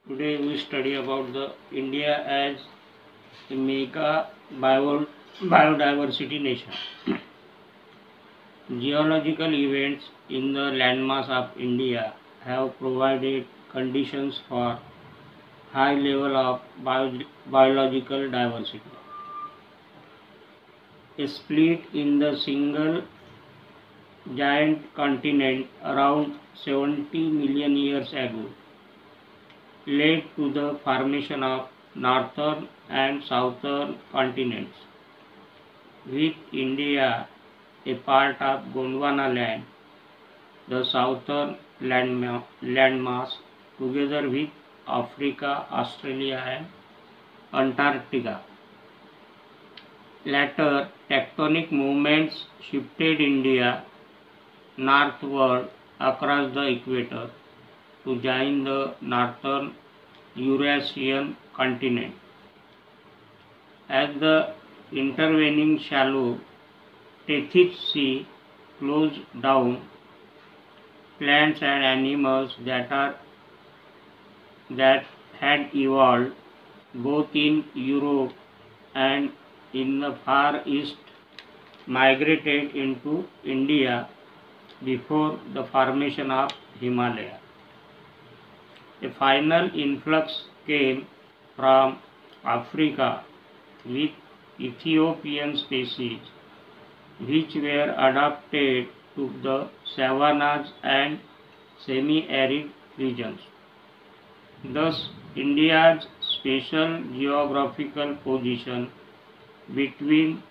Today we study about the India as a mega biodiversity nation. Geological events in the landmass of India have provided conditions for high level of biological diversity. A split in the single giant continent around 70 million years ago led to the formation of northern and southern continents, with India a part of Gondwana land, the southern landmass, together with Africa, Australia, and Antarctica. Later, tectonic movements shifted India northward across the equator to join the northern Eurasian continent. As the intervening shallow Tethys Sea closed down, plants and animals that had evolved both in Europe and in the Far East migrated into India before the formation of Himalaya. A final influx came from Africa with Ethiopian species which were adapted to the savannas and semi-arid regions. Thus, India's special geographical position between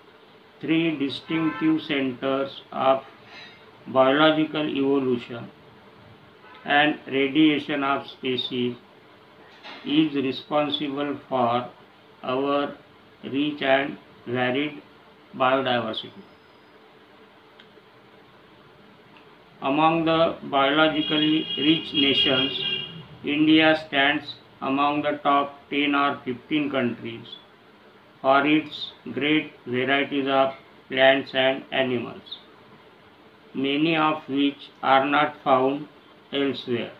three distinctive centers of biological evolution and radiation of species is responsible for our rich and varied biodiversity. Among the biologically rich nations, India stands among the top 10 or 15 countries for its great varieties of plants and animals, many of which are not found elsewhere.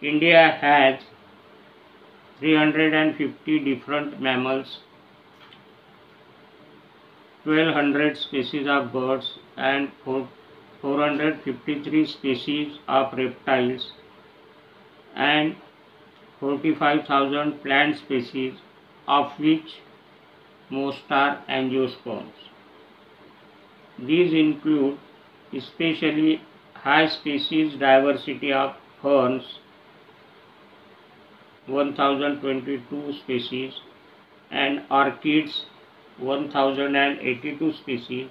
India has 350 different mammals, 1200 species of birds, and 453 species of reptiles, and 45,000 plant species, of which most are angiosperms. These include especially high species diversity of ferns, 1022 species, and orchids, 1082 species.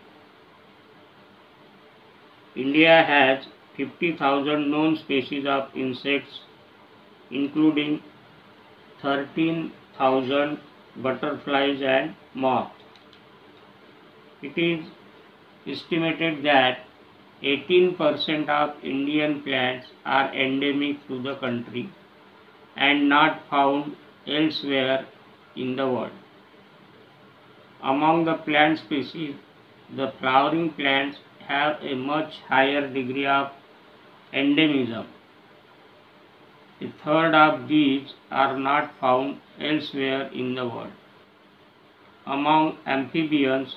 India has 50,000 known species of insects, including 13,000 butterflies and moths. It is estimated that 18% of Indian plants are endemic to the country and not found elsewhere in the world. Among the plant species, the flowering plants have a much higher degree of endemism. A third of these are not found elsewhere in the world. Among amphibians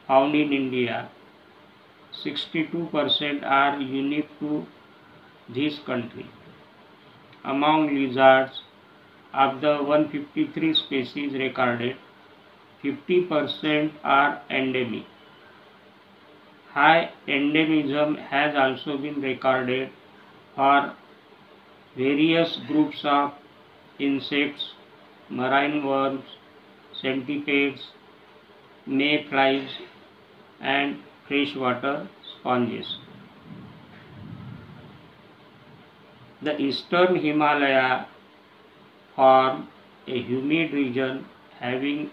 found in India, 62% are unique to this country. Among lizards, of the 153 species recorded, 50% are endemic. High endemism has also been recorded for various groups of insects, marine worms, centipedes, mayflies, and freshwater sponges. The eastern Himalaya form a humid region having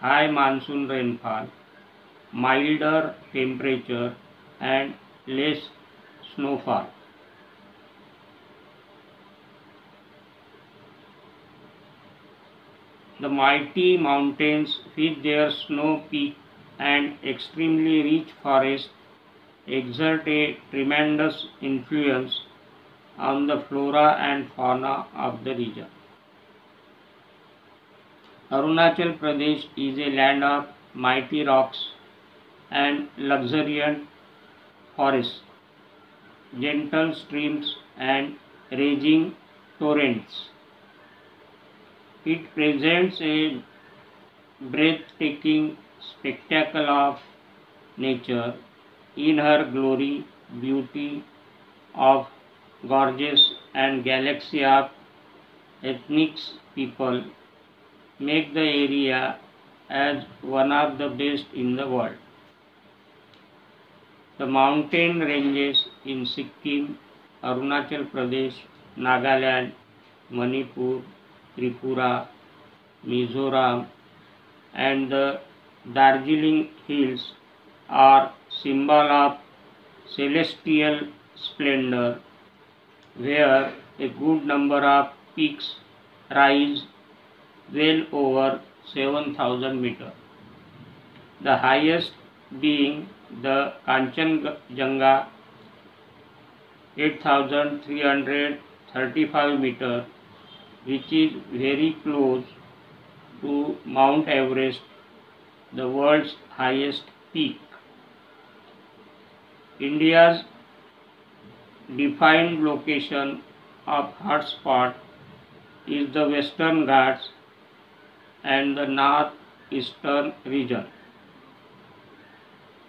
high monsoon rainfall, milder temperature, and less snowfall. The mighty mountains with their snow peak and extremely rich forests exert a tremendous influence on the flora and fauna of the region. Arunachal Pradesh is a land of mighty rocks and luxuriant forests, gentle streams, and raging torrents. It presents a breathtaking spectacle of nature in her glory, beauty of gorgeous and galaxy of ethnic people make the area as one of the best in the world. The mountain ranges in Sikkim, Arunachal Pradesh, Nagaland, Manipur, Tripura, Mizoram, and the Darjeeling Hills are symbol of celestial splendor, where a good number of peaks rise well over 7,000 meters. The highest being the Kanchenjunga 8,335 meters, which is very close to Mount Everest, the world's highest peak. India's defined location of hotspot is the Western Ghats and the northeastern region.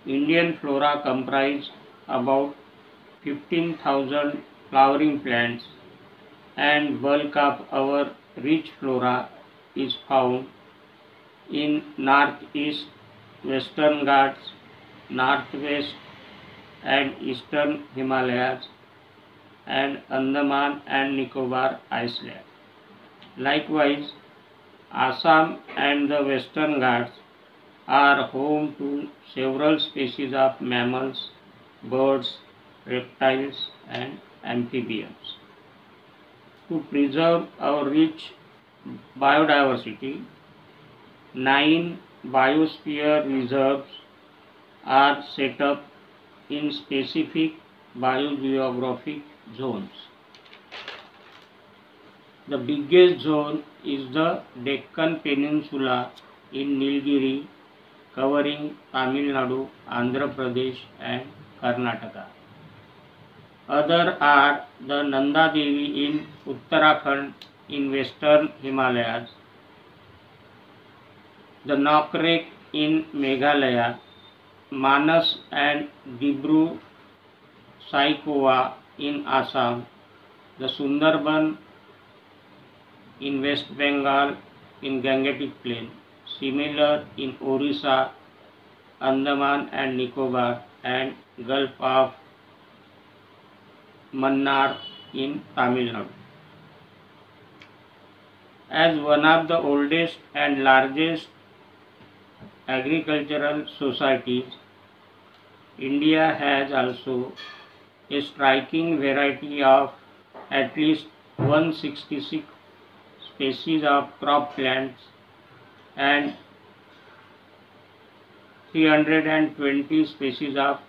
Indian flora comprise about 15,000 flowering plants, and bulk of our rich flora is found in northeast, Western Ghats, northwest and eastern Himalayas, and Andaman and Nicobar Islands. Likewise, Assam and the Western Ghats are home to several species of mammals, birds, reptiles, and amphibians. To preserve our rich biodiversity, 9 biosphere reserves are set up in specific biogeographic zones. The biggest zone is the Deccan Peninsula in Nilgiri, covering Tamil Nadu, Andhra Pradesh, and Karnataka. Other are the Nanda Devi in Uttarakhand in western Himalayas, the Nokrek in Meghalaya, Manas and Dibru Saikova in Assam, the Sundarban in West Bengal in Gangetic Plain, similar in Orissa, Andaman and Nicobar, and Gulf of Mannar in Tamil Nadu. As one of the oldest and largest agricultural societies, India has also a striking variety of at least 166 species of crop plants and 320 species of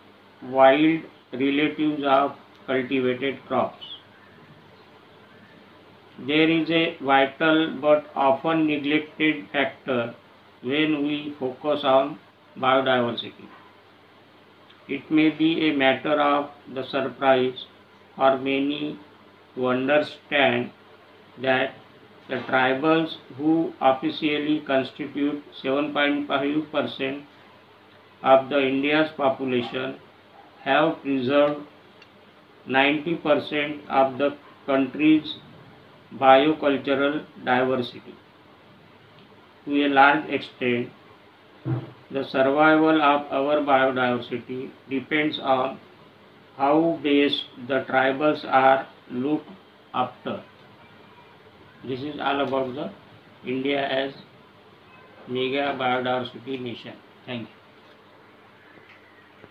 wild relatives of cultivated crops. There is a vital but often neglected factor when we focus on biodiversity. It may be a matter of the surprise for many to understand that the tribals who officially constitute 7.5% of the India's population have preserved 90% of the country's biocultural diversity. To a large extent, the survival of our biodiversity depends on how best the tribals are looked after. This is all about the India as mega biodiversity nation. Thank you.